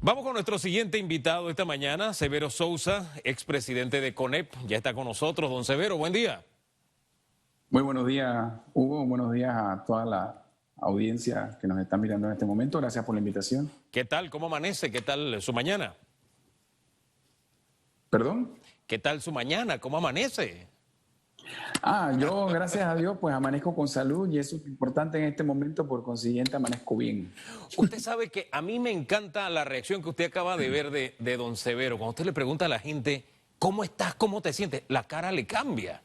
Vamos con nuestro siguiente invitado esta mañana, Severo Sousa, expresidente de CONEP. Ya está con nosotros. Don Severo, buen día. Muy buenos días, Hugo. Buenos días a toda la audiencia que nos está mirando en este momento. Gracias por la invitación. ¿Qué tal? ¿Cómo amanece? ¿Qué tal su mañana? ¿Perdón? ¿Qué tal su mañana? ¿Cómo amanece? Yo, gracias a Dios, pues amanezco con salud y eso es importante en este momento, por consiguiente amanezco bien. Usted sabe que a mí me encanta la reacción que usted acaba de ver de don Severo. Cuando usted le pregunta a la gente, ¿cómo estás? ¿Cómo te sientes? La cara le cambia,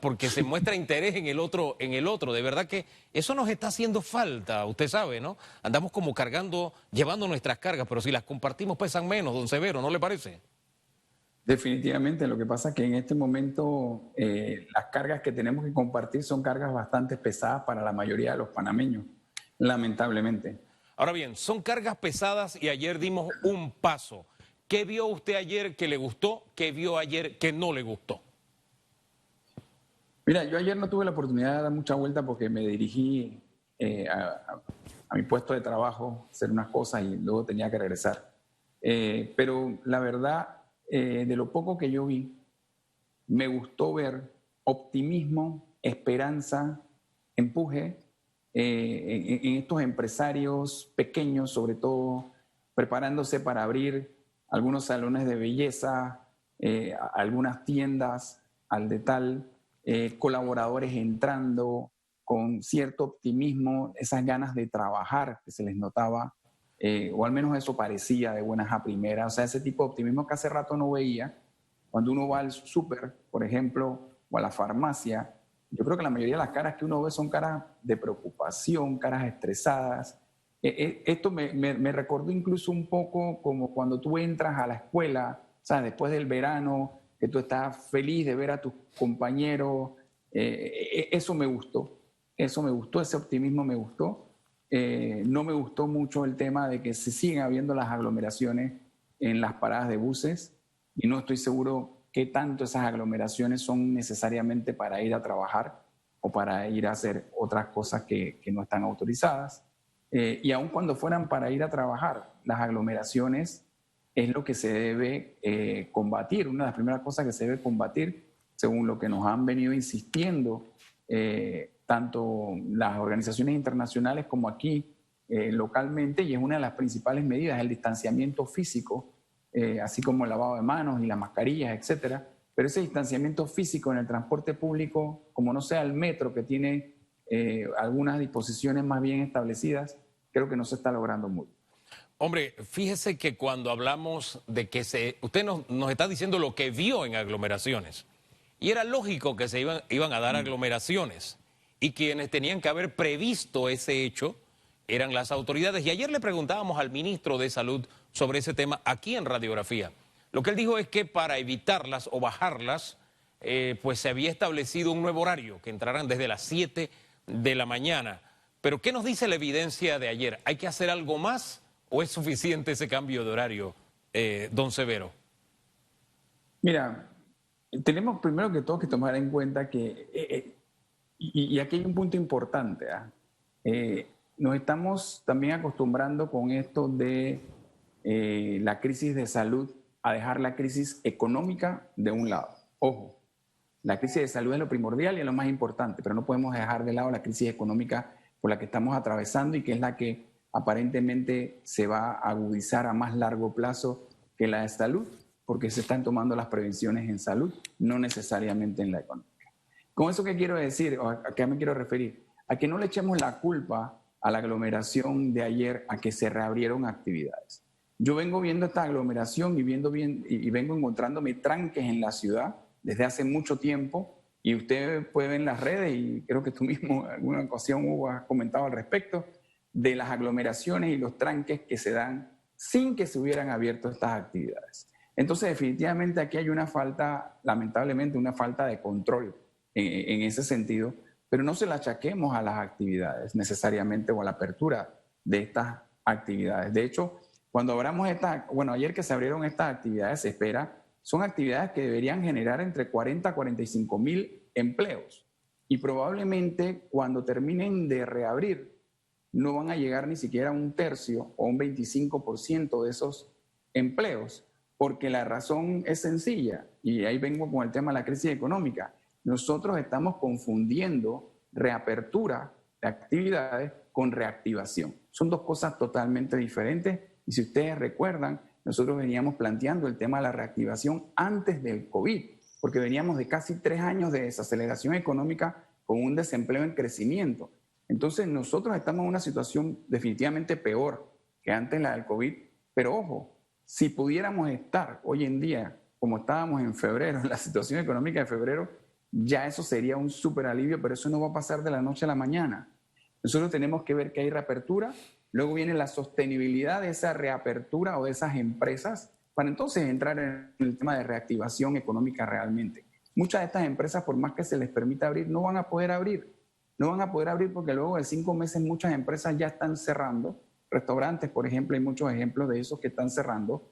porque se muestra interés en el otro, De verdad que eso nos está haciendo falta, usted sabe, ¿no? Andamos como cargando, llevando nuestras cargas, pero si las compartimos pesan menos, don Severo, ¿no le parece? Definitivamente, lo que pasa es que en este momento las cargas que tenemos que compartir son cargas bastante pesadas para la mayoría de los panameños, lamentablemente. Ahora bien, son cargas pesadas y ayer dimos un paso. ¿Qué vio usted ayer que le gustó? ¿Qué vio ayer que no le gustó? Mira, yo ayer no tuve la oportunidad de dar mucha vuelta porque me dirigí a mi puesto de trabajo, hacer unas cosas y luego tenía que regresar. Pero la verdad, de lo poco que yo vi, me gustó ver optimismo, esperanza, empuje en estos empresarios pequeños, sobre todo, preparándose para abrir algunos salones de belleza, algunas tiendas al detal, colaboradores entrando con cierto optimismo, esas ganas de trabajar que se les notaba, o al menos eso parecía de buenas a primeras. O sea, ese tipo de optimismo que hace rato no veía. Cuando uno va al súper, por ejemplo, o a la farmacia, yo creo que la mayoría de las caras que uno ve son caras de preocupación, caras estresadas. Esto me recordó incluso un poco como cuando tú entras a la escuela, o sea, después del verano, que tú estás feliz de ver a tus compañeros. Eso me gustó, ese optimismo me gustó. No me gustó mucho el tema de que se siguen habiendo las aglomeraciones en las paradas de buses y no estoy seguro qué tanto esas aglomeraciones son necesariamente para ir a trabajar o para ir a hacer otras cosas que no están autorizadas. Y aun cuando fueran para ir a trabajar, las aglomeraciones es lo que se debe combatir, una de las primeras cosas que se debe combatir, según lo que nos han venido insistiendo tanto las organizaciones internacionales como aquí localmente, y es una de las principales medidas, el distanciamiento físico, así como el lavado de manos y las mascarillas, etcétera. Pero ese distanciamiento físico en el transporte público, como no sea el metro, que tiene algunas disposiciones más bien establecidas, creo que no se está logrando mucho. Hombre, fíjese que cuando hablamos de que usted nos está diciendo lo que vio en aglomeraciones, y era lógico que se iban a dar aglomeraciones, y quienes tenían que haber previsto ese hecho eran las autoridades. Y ayer le preguntábamos al ministro de Salud sobre ese tema aquí en Radiografía. Lo que él dijo es que para evitarlas o bajarlas, pues se había establecido un nuevo horario, que entraran desde las 7 de la mañana. Pero ¿qué nos dice la evidencia de ayer? ¿Hay que hacer algo más o es suficiente ese cambio de horario, don Severo? Mira, tenemos primero que todo que tomar en cuenta que, y aquí hay un punto importante, nos estamos también acostumbrando con esto de la crisis de salud a dejar la crisis económica de un lado. Ojo, la crisis de salud es lo primordial y es lo más importante, pero no podemos dejar de lado la crisis económica por la que estamos atravesando y que es la que aparentemente se va a agudizar a más largo plazo que la de salud, porque se están tomando las prevenciones en salud, no necesariamente en la económica. ¿Con eso qué quiero decir? ¿O a qué me quiero referir? A que no le echemos la culpa a la aglomeración de ayer a que se reabrieron actividades. Yo vengo viendo esta aglomeración y vengo encontrándome tranques en la ciudad desde hace mucho tiempo, y usted puede ver en las redes, y creo que tú mismo en alguna ocasión, Hugo, has comentado al respecto, de las aglomeraciones y los tranques que se dan sin que se hubieran abierto estas actividades. Entonces, definitivamente aquí hay una falta, lamentablemente, una falta de control en ese sentido, pero no se la achaquemos a las actividades necesariamente o a la apertura de estas actividades. De hecho, cuando abramos ayer que se abrieron estas actividades, se espera, son actividades que deberían generar entre 40 a 45 mil empleos. Y probablemente cuando terminen de reabrir, no van a llegar ni siquiera a un tercio o un 25% de esos empleos, porque la razón es sencilla, y ahí vengo con el tema de la crisis económica. Nosotros estamos confundiendo reapertura de actividades con reactivación. Son dos cosas totalmente diferentes, y si ustedes recuerdan, nosotros veníamos planteando el tema de la reactivación antes del COVID, porque veníamos de casi 3 años de desaceleración económica con un desempleo en crecimiento. Entonces nosotros estamos en una situación definitivamente peor que antes la del COVID, pero ojo, si pudiéramos estar hoy en día como estábamos en febrero, en la situación económica de febrero, ya eso sería un súper alivio, pero eso no va a pasar de la noche a la mañana. Nosotros tenemos que ver que hay reapertura, luego viene la sostenibilidad de esa reapertura o de esas empresas, para entonces entrar en el tema de reactivación económica realmente. Muchas de estas empresas, por más que se les permita abrir, no van a poder abrir. No van a poder abrir porque luego de 5 meses muchas empresas ya están cerrando. Restaurantes, por ejemplo, hay muchos ejemplos de esos que están cerrando.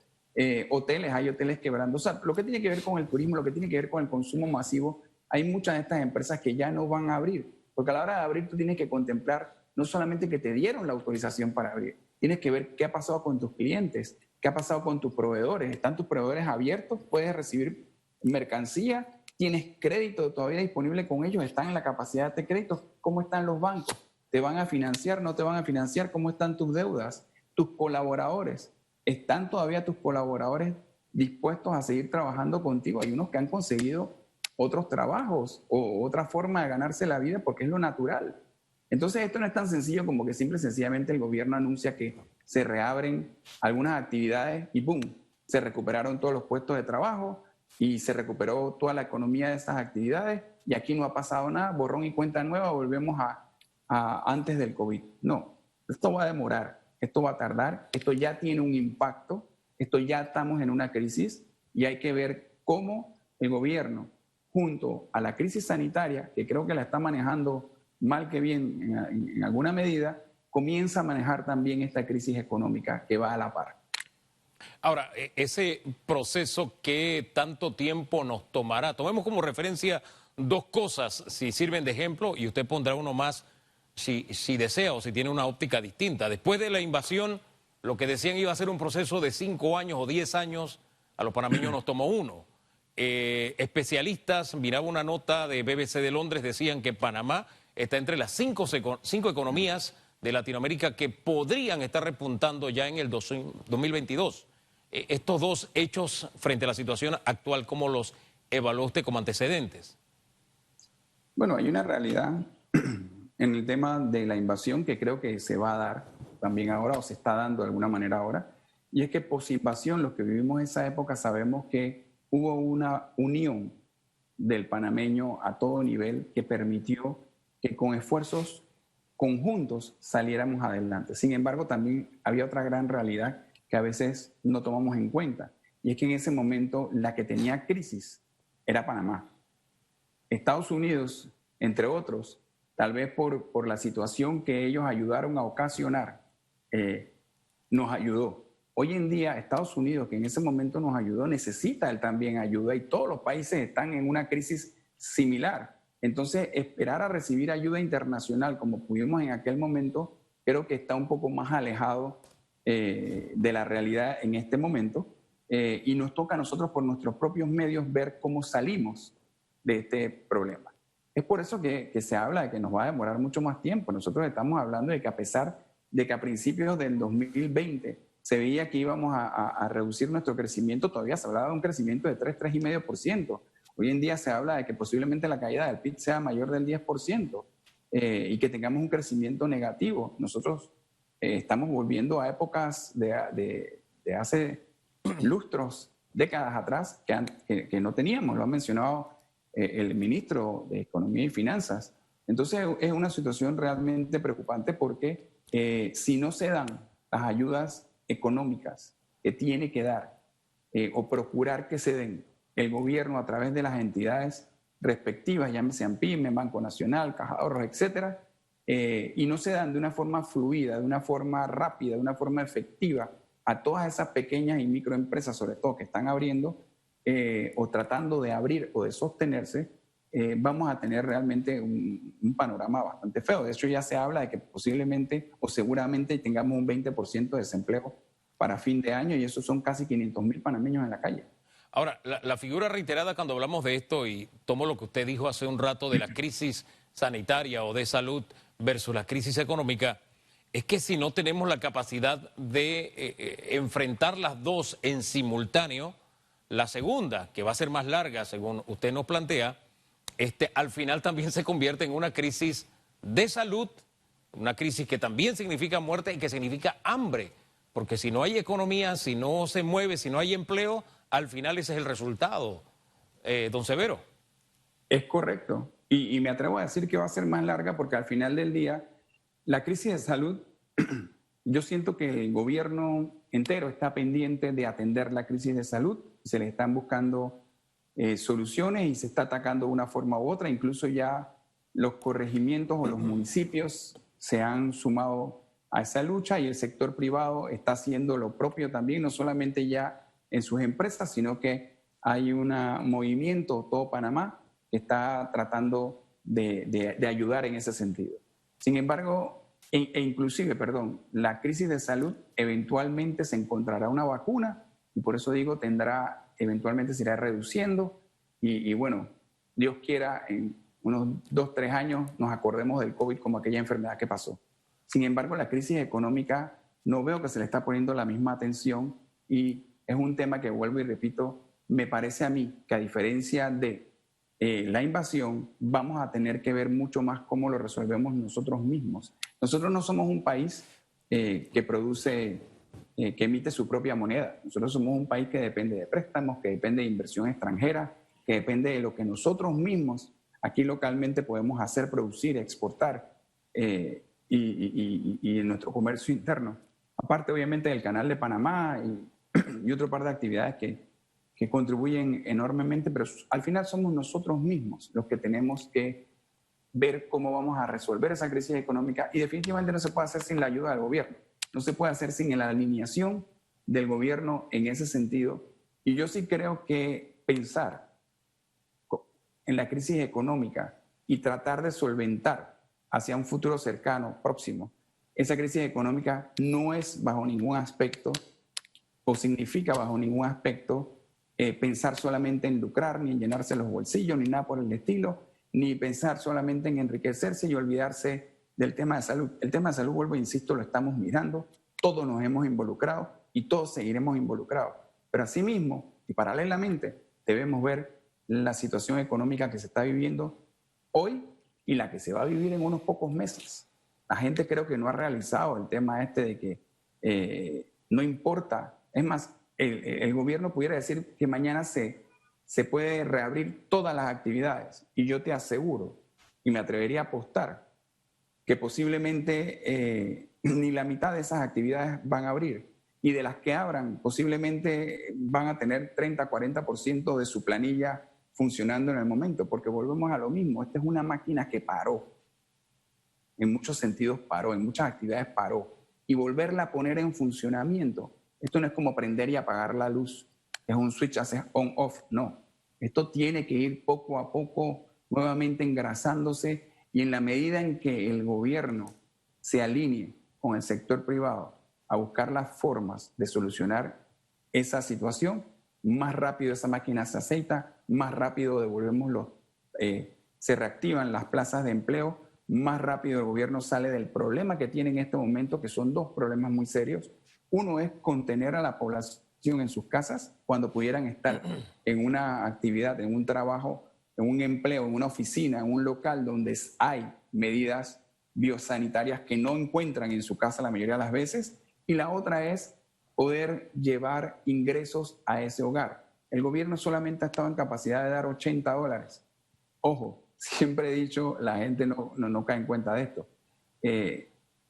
Hoteles, hay hoteles quebrando. O sea, lo que tiene que ver con el turismo, lo que tiene que ver con el consumo masivo, hay muchas de estas empresas que ya no van a abrir. Porque a la hora de abrir tú tienes que contemplar no solamente que te dieron la autorización para abrir, tienes que ver qué ha pasado con tus clientes, qué ha pasado con tus proveedores. ¿Están tus proveedores abiertos? ¿Puedes recibir mercancía? ¿Tienes crédito todavía disponible con ellos? ¿Están en la capacidad de crédito? ¿Cómo están los bancos? ¿Te van a financiar? ¿No te van a financiar? ¿Cómo están tus deudas? ¿Tus colaboradores? ¿Están todavía tus colaboradores dispuestos a seguir trabajando contigo? Hay unos que han conseguido otros trabajos o otra forma de ganarse la vida porque es lo natural. Entonces esto no es tan sencillo como que simple y sencillamente el gobierno anuncia que se reabren algunas actividades y ¡boom! Se recuperaron todos los puestos de trabajo y se recuperó toda la economía de esas actividades y aquí no ha pasado nada, borrón y cuenta nueva, volvemos a antes del COVID. No, esto va a demorar, esto va a tardar, esto ya tiene un impacto, esto ya estamos en una crisis y hay que ver cómo el gobierno, junto a la crisis sanitaria, que creo que la está manejando mal que bien en alguna medida, comienza a manejar también esta crisis económica que va a la par. Ahora, ese proceso, ¿qué tanto tiempo nos tomará? Tomemos como referencia dos cosas, si sirven de ejemplo, y usted pondrá uno más si desea o si tiene una óptica distinta. Después de la invasión, lo que decían iba a ser un proceso de 5 años o 10 años, a los panameños nos tomó uno. Especialistas, miraba una nota de BBC de Londres, decían que Panamá está entre las 5 economías de Latinoamérica que podrían estar repuntando ya en el 2022. Estos dos hechos frente a la situación actual, ¿cómo los evalúa usted como antecedentes? Bueno, hay una realidad en el tema de la invasión que creo que se va a dar también ahora o se está dando de alguna manera ahora, y es que posinvasión, los que vivimos esa época sabemos que hubo una unión del panameño a todo nivel que permitió que con esfuerzos conjuntos saliéramos adelante. Sin embargo, también había otra gran realidad que a veces no tomamos en cuenta, y es que en ese momento la que tenía crisis era Panamá. Estados Unidos, entre otros, tal vez por la situación que ellos ayudaron a ocasionar, nos ayudó. Hoy en día Estados Unidos, que en ese momento nos ayudó, necesita él también ayuda y todos los países están en una crisis similar. Entonces, esperar a recibir ayuda internacional como pudimos en aquel momento, creo que está un poco más alejado de la realidad en este momento y nos toca a nosotros por nuestros propios medios ver cómo salimos de este problema. Es por eso que se habla de que nos va a demorar mucho más tiempo. Nosotros estamos hablando de que a pesar de que a principios del 2020 se veía que íbamos a reducir nuestro crecimiento, todavía se hablaba de un crecimiento de 3,5%. Hoy en día se habla de que posiblemente la caída del PIB sea mayor del 10% y que tengamos un crecimiento negativo. Nosotros estamos volviendo a épocas de hace lustros, décadas atrás, que no teníamos, lo ha mencionado el ministro de Economía y Finanzas. Entonces es una situación realmente preocupante porque si no se dan las ayudas económicas que tiene que dar o procurar que se den el gobierno a través de las entidades respectivas, llámese PYME, Banco Nacional, Caja de Ahorros, etcétera, y no se dan de una forma fluida, de una forma rápida, de una forma efectiva a todas esas pequeñas y microempresas, sobre todo que están abriendo o tratando de abrir o de sostenerse, vamos a tener realmente un panorama bastante feo. De hecho, ya se habla de que posiblemente o seguramente tengamos un 20% de desempleo para fin de año, y eso son casi 500.000 panameños en la calle. Ahora, la figura reiterada cuando hablamos de esto, y tomo lo que usted dijo hace un rato de la crisis sanitaria o de salud versus la crisis económica, es que si no tenemos la capacidad de enfrentar las dos en simultáneo, la segunda, que va a ser más larga, según usted nos plantea, al final también se convierte en una crisis de salud, una crisis que también significa muerte y que significa hambre, porque si no hay economía, si no se mueve, si no hay empleo, al final ese es el resultado, don Severo. Es correcto. Y me atrevo a decir que va a ser más larga porque al final del día, la crisis de salud, yo siento que el gobierno entero está pendiente de atender la crisis de salud. Se le están buscando soluciones y se está atacando de una forma u otra. Incluso ya los corregimientos o los municipios se han sumado a esa lucha y el sector privado está haciendo lo propio también, no solamente ya en sus empresas, sino que hay un movimiento, todo Panamá, que está tratando de ayudar en ese sentido. Sin embargo, inclusive, la crisis de salud eventualmente se encontrará una vacuna y por eso digo, eventualmente se irá reduciendo y bueno, Dios quiera, en unos 2, 3 años nos acordemos del COVID como aquella enfermedad que pasó. Sin embargo, la crisis económica no veo que se le está poniendo la misma atención y es un tema que, vuelvo y repito, me parece a mí que a diferencia de la invasión, vamos a tener que ver mucho más cómo lo resolvemos nosotros mismos. Nosotros no somos un país que produce, que emite su propia moneda. Nosotros somos un país que depende de préstamos, que depende de inversión extranjera, que depende de lo que nosotros mismos aquí localmente podemos hacer, producir, exportar y en nuestro comercio interno. Aparte, obviamente, del Canal de Panamá y otro par de actividades que contribuyen enormemente, pero al final somos nosotros mismos los que tenemos que ver cómo vamos a resolver esa crisis económica y definitivamente no se puede hacer sin la ayuda del gobierno, no se puede hacer sin la alineación del gobierno en ese sentido. Y yo sí creo que pensar en la crisis económica y tratar de solventar hacia un futuro cercano, próximo, esa crisis económica no es bajo ningún aspecto o significa bajo ningún aspecto pensar solamente en lucrar, ni en llenarse los bolsillos, ni nada por el estilo, ni pensar solamente en enriquecerse y olvidarse del tema de salud. El tema de salud, vuelvo e insisto, lo estamos mirando, todos nos hemos involucrado y todos seguiremos involucrados. Pero asimismo y paralelamente debemos ver la situación económica que se está viviendo hoy y la que se va a vivir en unos pocos meses. La gente creo que no ha realizado el tema de que no importa. Es más, el gobierno pudiera decir que mañana se puede reabrir todas las actividades y yo te aseguro y me atrevería a apostar que posiblemente ni la mitad de esas actividades van a abrir y de las que abran posiblemente van a tener 30-40% de su planilla funcionando en el momento, porque volvemos a lo mismo. Esta es una máquina que paró, en muchos sentidos paró, en muchas actividades paró, y volverla a poner en funcionamiento. Esto no es como prender y apagar la luz, es un switch, haces on-off, no. Esto tiene que ir poco a poco nuevamente engrasándose y en la medida en que el gobierno se alinee con el sector privado a buscar las formas de solucionar esa situación, más rápido esa máquina se aceita, más rápido se reactivan las plazas de empleo, más rápido el gobierno sale del problema que tiene en este momento, que son dos problemas muy serios. Uno es contener a la población en sus casas cuando pudieran estar en una actividad, en un trabajo, en un empleo, en una oficina, en un local donde hay medidas biosanitarias que no encuentran en su casa la mayoría de las veces. Y la otra es poder llevar ingresos a ese hogar. El gobierno solamente ha estado en capacidad de dar $80. Ojo, siempre he dicho, la gente no cae en cuenta de esto.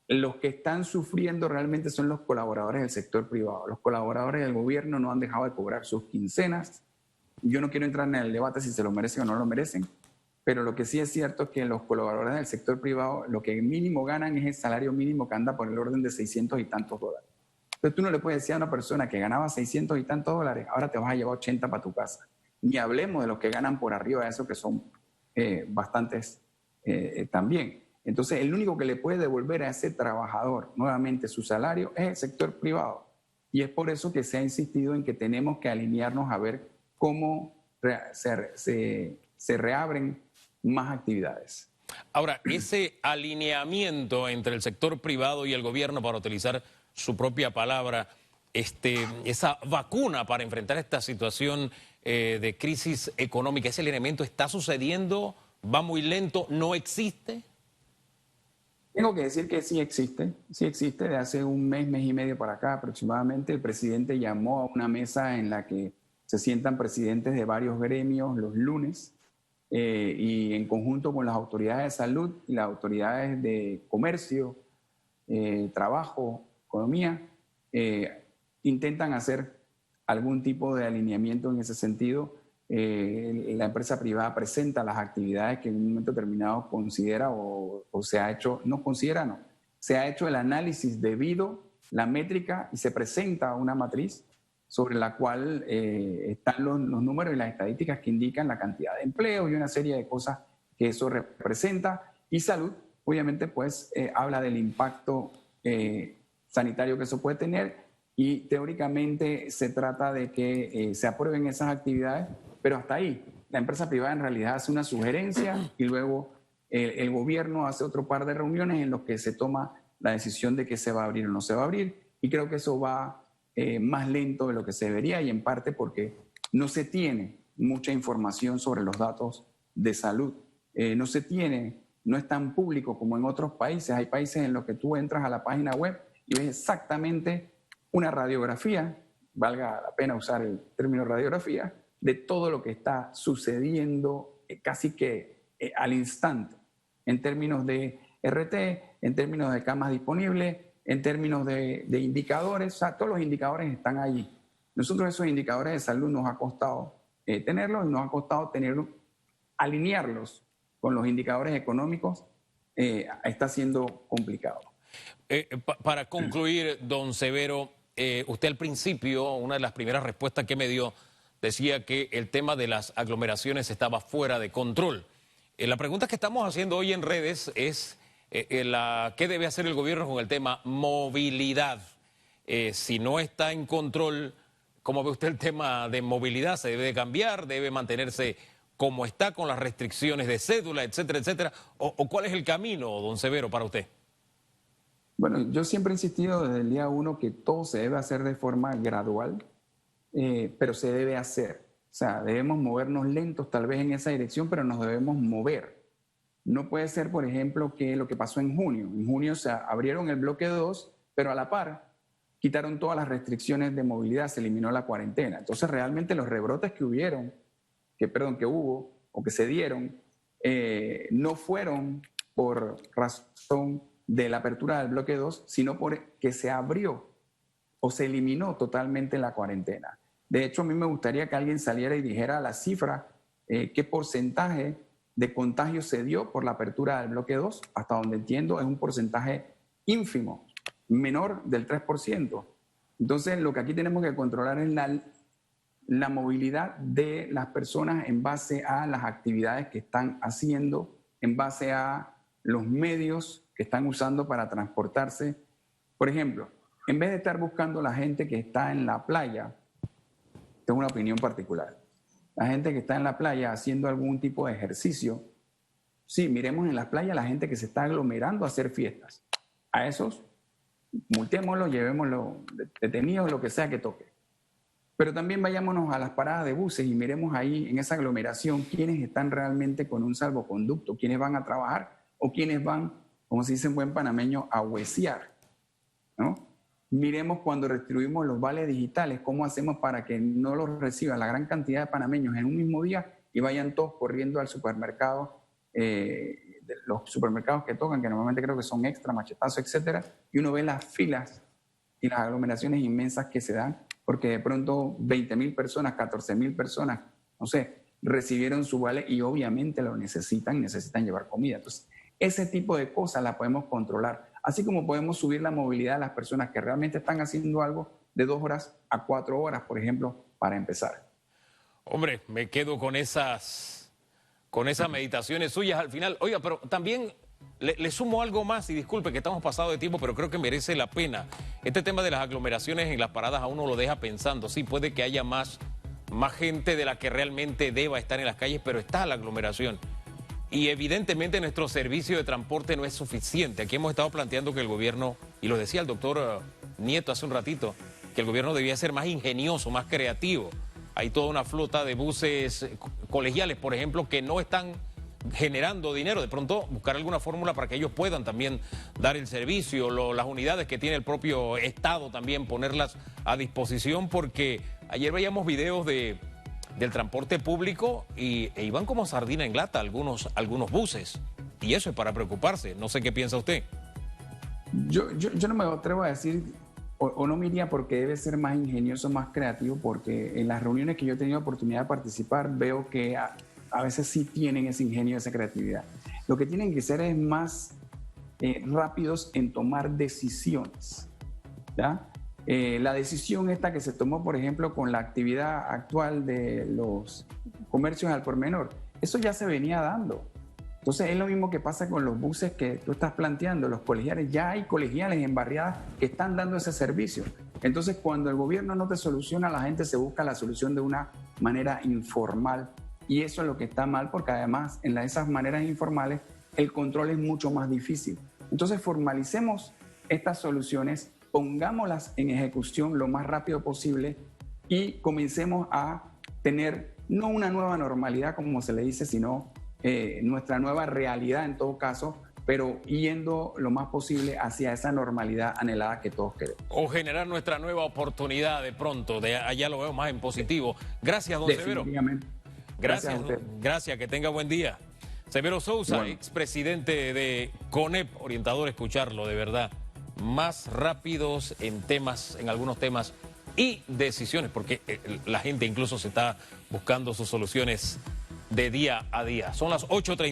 Los que están sufriendo realmente son los colaboradores del sector privado. Los colaboradores del gobierno no han dejado de cobrar sus quincenas. Yo no quiero entrar en el debate si se lo merecen o no lo merecen, pero lo que sí es cierto es que los colaboradores del sector privado lo que mínimo ganan es el salario mínimo que anda por el orden de 600 y tantos dólares. Entonces tú no le puedes decir a una persona que ganaba 600 y tantos dólares, ahora te vas a llevar 80 para tu casa. Ni hablemos de los que ganan por arriba de eso, que son bastantes también. Entonces, el único que le puede devolver a ese trabajador nuevamente su salario es el sector privado. Y es por eso que se ha insistido en que tenemos que alinearnos a ver cómo se reabren más actividades. Ahora, ese alineamiento entre el sector privado y el gobierno, para utilizar su propia palabra, esa vacuna para enfrentar esta situación de crisis económica, ese alineamiento está sucediendo, va muy lento, no existe. Tengo que decir que sí existe. De hace un mes, mes y medio para acá aproximadamente, el presidente llamó a una mesa en la que se sientan presidentes de varios gremios los lunes y en conjunto con las autoridades de salud y las autoridades de comercio, trabajo, economía, intentan hacer algún tipo de alineamiento en ese sentido. La empresa privada presenta las actividades que en un momento determinado considera o se ha hecho, no considera, no, se ha hecho el análisis debido, la métrica, y se presenta una matriz sobre la cual están los números y las estadísticas que indican la cantidad de empleo y una serie de cosas que eso representa. Y salud, obviamente, pues habla del impacto sanitario que eso puede tener, y teóricamente se trata de que se aprueben esas actividades, pero hasta ahí. La empresa privada en realidad hace una sugerencia y luego el gobierno hace otro par de reuniones en los que se toma la decisión de que se va a abrir o no se va a abrir, y creo que eso va más lento de lo que se debería, y en parte porque no se tiene mucha información sobre los datos de salud. No es tan público como en otros países. Hay países en los que tú entras a la página web y ves exactamente una radiografía, valga la pena usar el término radiografía, de todo lo que está sucediendo casi que al instante, en términos de RT, en términos de camas disponibles, en términos de indicadores. O sea, todos los indicadores están allí. Nosotros esos indicadores de salud nos ha costado tenerlos, nos ha costado alinearlos con los indicadores económicos. Está siendo complicado. Para concluir, don Severo, usted al principio, una de las primeras respuestas que me dio, decía que el tema de las aglomeraciones estaba fuera de control. La pregunta que estamos haciendo hoy en redes es ¿qué debe hacer el gobierno con el tema movilidad? Si no está en control, ¿cómo ve usted el tema de movilidad? ¿Se debe de cambiar? ¿Debe mantenerse como está con las restricciones de cédula, etcétera, etcétera? ¿O cuál es el camino, don Severo, para usted? Bueno, yo siempre he insistido desde el día uno que todo se debe hacer de forma gradual, pero se debe hacer. O sea, debemos movernos lentos tal vez en esa dirección, pero nos debemos mover. No puede ser, por ejemplo, que lo que pasó en junio. En junio se abrieron el bloque 2, pero a la par quitaron todas las restricciones de movilidad, se eliminó la cuarentena. Entonces, realmente los rebrotes que hubo o que se dieron, no fueron por razón de la apertura del bloque 2, sino porque se abrió o se eliminó totalmente la cuarentena. De hecho, a mí me gustaría que alguien saliera y dijera la cifra, qué porcentaje de contagio se dio por la apertura del bloque 2. Hasta donde entiendo es un porcentaje ínfimo, menor del 3%. Entonces, lo que aquí tenemos que controlar es la movilidad de las personas en base a las actividades que están haciendo, en base a los medios que están usando para transportarse. Por ejemplo, en vez de estar buscando la gente que está en la playa, tengo una opinión particular, la gente que está en la playa haciendo algún tipo de ejercicio, sí, miremos en las playas la gente que se está aglomerando a hacer fiestas. A esos, multémoslos, llevémoslos detenidos, lo que sea que toque. Pero también vayámonos a las paradas de buses y miremos ahí en esa aglomeración quiénes están realmente con un salvoconducto, quiénes van a trabajar o quiénes van, como se dice en buen panameño, a huesear, ¿no? Miremos cuando distribuimos los vales digitales, cómo hacemos para que no los reciban la gran cantidad de panameños en un mismo día y vayan todos corriendo al supermercado, los supermercados que tocan, que normalmente creo que son Extra, Machetazo, etcétera, y uno ve las filas y las aglomeraciones inmensas que se dan, porque de pronto 20,000 personas, 14,000 personas, no sé, recibieron su vale y obviamente lo necesitan llevar comida. Entonces, ese tipo de cosas las podemos controlar, así como podemos subir la movilidad de las personas que realmente están haciendo algo de 2 horas a 4 horas, por ejemplo, para empezar. Hombre, me quedo con con esas meditaciones suyas al final. Oiga, pero también le sumo algo más, y disculpe que estamos pasados de tiempo, pero creo que merece la pena. Este tema de las aglomeraciones en las paradas a uno lo deja pensando. Sí, puede que haya más gente de la que realmente deba estar en las calles, pero está la aglomeración. Y evidentemente nuestro servicio de transporte no es suficiente. Aquí hemos estado planteando que el gobierno, y lo decía el doctor Nieto hace un ratito, que el gobierno debía ser más ingenioso, más creativo. Hay toda una flota de buses colegiales, por ejemplo, que no están generando dinero. De pronto buscar alguna fórmula para que ellos puedan también dar el servicio, las unidades que tiene el propio Estado también ponerlas a disposición, porque ayer veíamos videos del transporte público e iban como sardina en lata algunos buses, y eso es para preocuparse. No sé qué piensa usted. Yo no me atrevo a decir o no me iría porque debe ser más ingenioso, más creativo, porque en las reuniones que yo he tenido oportunidad de participar veo que a veces sí tienen ese ingenio, esa creatividad. Lo que tienen que ser es más rápidos en tomar decisiones, ¿ya? La decisión esta que se tomó, por ejemplo, con la actividad actual de los comercios al por menor, eso ya se venía dando. Entonces es lo mismo que pasa con los buses que tú estás planteando, los colegiales. Ya hay colegiales en barriadas que están dando ese servicio. Entonces cuando el gobierno no te soluciona, la gente se busca la solución de una manera informal. Y eso es lo que está mal, porque además en esas maneras informales el control es mucho más difícil. Entonces formalicemos estas soluciones, pongámoslas en ejecución lo más rápido posible y comencemos a tener no una nueva normalidad como se le dice, sino nuestra nueva realidad en todo caso, pero yendo lo más posible hacia esa normalidad anhelada que todos queremos. O generar nuestra nueva oportunidad de pronto, de allá lo veo más en positivo. Gracias, don Severo. Gracias, gracias, que tenga buen día. Severo Sousa, bueno, expresidente de CONEP, orientador, escucharlo, de verdad. Más rápidos en algunos temas y decisiones, porque la gente incluso se está buscando sus soluciones de día a día. Son las 8:30.